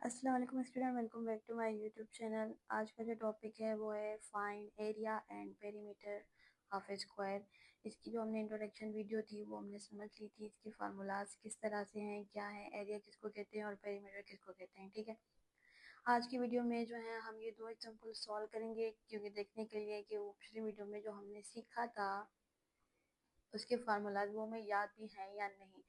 अस्सलाम वालेकुम student, welcome back to my YouTube channel. आज का जो टॉपिक है वो है find area and perimeter of a square. इसकी जो हमने इंट्रोडक्शन वीडियो थी वो हमने समझ ली थी। इसके फार्मूलाज किस तरह से हैं, क्या है, एरिया किसको कहते हैं और पेरीमीटर किसको कहते हैं। ठीक है, आज की वीडियो में जो है हम ये दो एग्जाम्पल सॉल्व करेंगे, क्योंकि देखने के लिए कि वो पिछली वीडियो में जो हमने सीखा था उसके फार्मूलाज वो हमें याद भी हैं या नहीं।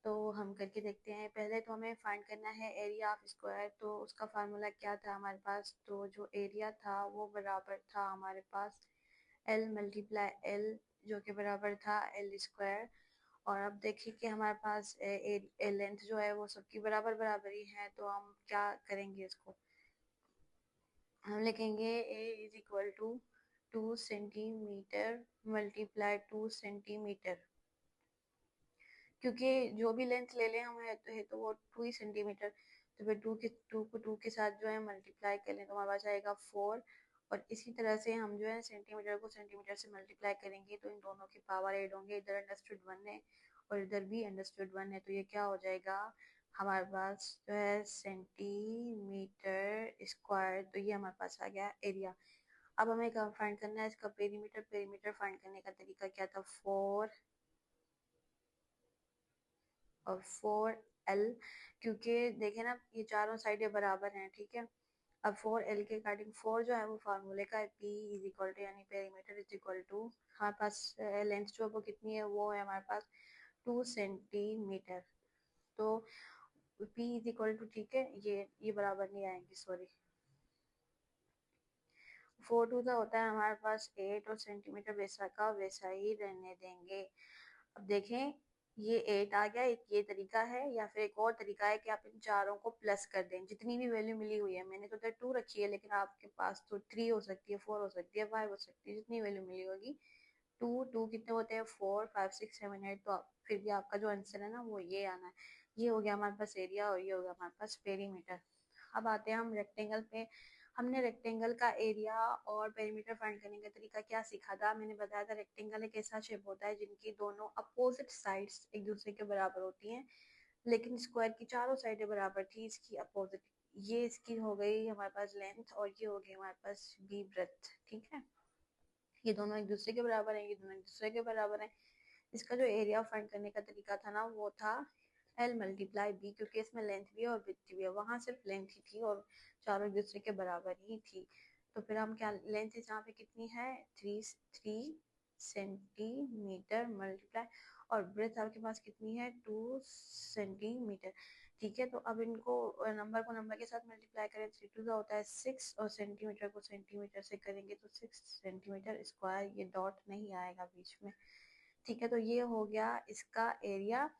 तो हम करके देखते हैं। पहले तो हमें फाइंड करना है एरिया ऑफ स्क्वायर। तो उसका फार्मूला क्या था हमारे पास? तो जो एरिया था वो बराबर था हमारे पास एल मल्टीप्लाई एल, जो कि बराबर था एल स्क्वायर। और अब देखिए कि हमारे पास लेंथ जो है वो सबकी बराबर बराबर ही है। तो हम क्या करेंगे, इसको हम लिखेंगे a is equal to 2 centimeter multiply 2 centimeter, क्योंकि जो भी लेंथ ले लें हम है तो वो 2 ही सेंटीमीटर। तो फिर टू को टू के साथ जो है मल्टीप्लाई कर लें तो हमारे पास आएगा 4। और इसी तरह से हम जो है सेंटीमीटर को सेंटीमीटर से मल्टीप्लाई करेंगे तो इन दोनों की पावर ऐड होंगे। इधर अंडरस्टूड 1 है और इधर भी अंडरस्टूड 1 है, तो ये क्या हो जाएगा हमारे पास जो है सेंटीमीटर स्क्वायर। तो ये हमारे पास आ गया एरिया। अब हमें क्या फाइंड करना है? इसका पेरीमीटर। पेरीमीटर फाइंड करने का तरीका क्या था? 4 और 4L, क्योंकि देखे ना ये चारों साइडें बराबर हैं। ठीक है, अब 4L के अकॉर्डिंग 4 जो है वो फार्मूले का है, P इज इक्वल टू यानी पेरीमीटर इज इक्वल टू हमारे पास लेंथ जो है वो कितनी है, वो है हमारे पास 2 सेंटीमीटर। तो P इज इक्वल टू, ठीक है, ये बराबर नहीं आएंगे, सॉरी। 4 टू का होता है हमारे पास 8 और सेंटीमीटर वैसा का वैसा ही रहने देंगे। अब देखें ये 8 आ गया। एक ये तरीका है, या फिर एक और तरीका है कि आप इन चारों को प्लस कर दें। जितनी भी वैल्यू मिली हुई है, मैंने तो 2 रखी है, लेकिन आपके पास तो 3 हो सकती है, 4 हो सकती है, 5 हो सकती है, जितनी वैल्यू मिली होगी। टू टू कितने होते हैं? 4 5 6 7 8। तो फिर भी आपका जो आंसर है ना वो ये आना है। ये हो गया हमारे पास एरिया और ये हो गया हमारे पास पेरीमीटर। अब आते हैं हम रेक्टेंगल पे। हमने रेक्टेंगल का एरिया और पेरीमीटर फाइंड करने का तरीका क्या सीखा था? मैंने बताया था रेक्टेंगल एक ऐसा शेप होता है जिनकी दोनों अपोजिट साइड्स एक दूसरे के बराबर होती हैं, लेकिन स्क्वायर की चारों साइडें बराबर थी इसकी अपोजिट। ये इसकी हो गई हमारे पास लेंथ और ये हो गई हमारे पास बी ब्रेथ। ठीक है, ये दोनों एक दूसरे के बराबर है, ये दोनों एक दूसरे के बराबर है। इसका जो एरिया फाइंड करने का तरीका था ना वो था एल मल्टीप्लाई बी, क्योंकि इसमें लेंथ भी है और विड्थ भी है। वहां सिर्फ लेंथ ही थी और चारों एक दूसरे के बराबर ही थी। तो फिर हम क्या, लेंथ यहाँ पे कितनी है? 3 सेंटीमीटर मल्टीप्लाई और ब्रेथ आपके पास कितनी है? 2 सेंटीमीटर। ठीक है, तो अब इनको नंबर को नंबर के साथ मल्टीप्लाई करें। 3 टू का होता है 6 और सेंटीमीटर को सेंटीमीटर से करेंगे तो 6 सेंटीमीटर स्क्वायर। ये डॉट नहीं आएगा बीच में। ठीक है, तो ये हो गया इसका एरिया।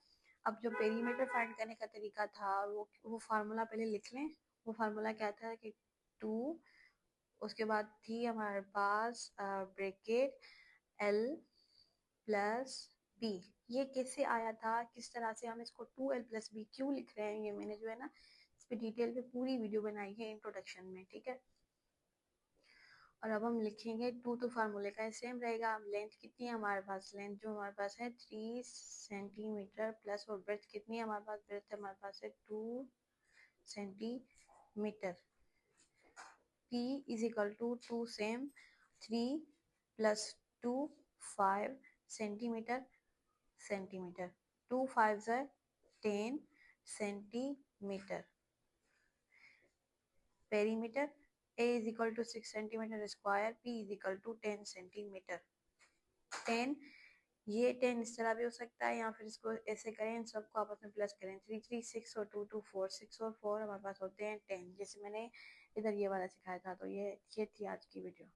अब जो पेरीमीटर फाइंड करने का तरीका था वो फार्मूला पहले लिख लें। वो फार्मूला क्या था कि 2, उसके बाद थी हमारे पास ब्रैकेट L प्लस B। ये कैसे आया था, किस तरह से हम इसको 2L प्लस B क्यों लिख रहे हैं, ये मैंने जो है ना इस पे डिटेल पे पूरी वीडियो बनाई है इंट्रोडक्शन में। ठीक है, और अब हम लिखेंगे टू तो फार्मूले का सेम रहेगा। अब लेंथ कितनी है हमारे पास? लेंथ जो हमारे पास है 3 सेंटीमीटर प्लस, और ब्रेथ कितनी है हमारे पास? ब्रेथ हमारे पास है 2 centimetre. P is equal to 2 same, 3 plus 2 5 centimetre centimetre. 2 5 है 10 centimetre. Perimeter A is equal to 6 centimetre square, P is equal to 10 centimetre. 10, ये 10 इस तरह भी हो सकता है, या फिर इसको ऐसे करें, इन सबको आपस में प्लस करें। 3 3 6 और 2 2 4, 6 और 4 हमारे पास होते हैं 10, जैसे मैंने इधर ये वाला सिखाया था। तो ये थी आज की वीडियो।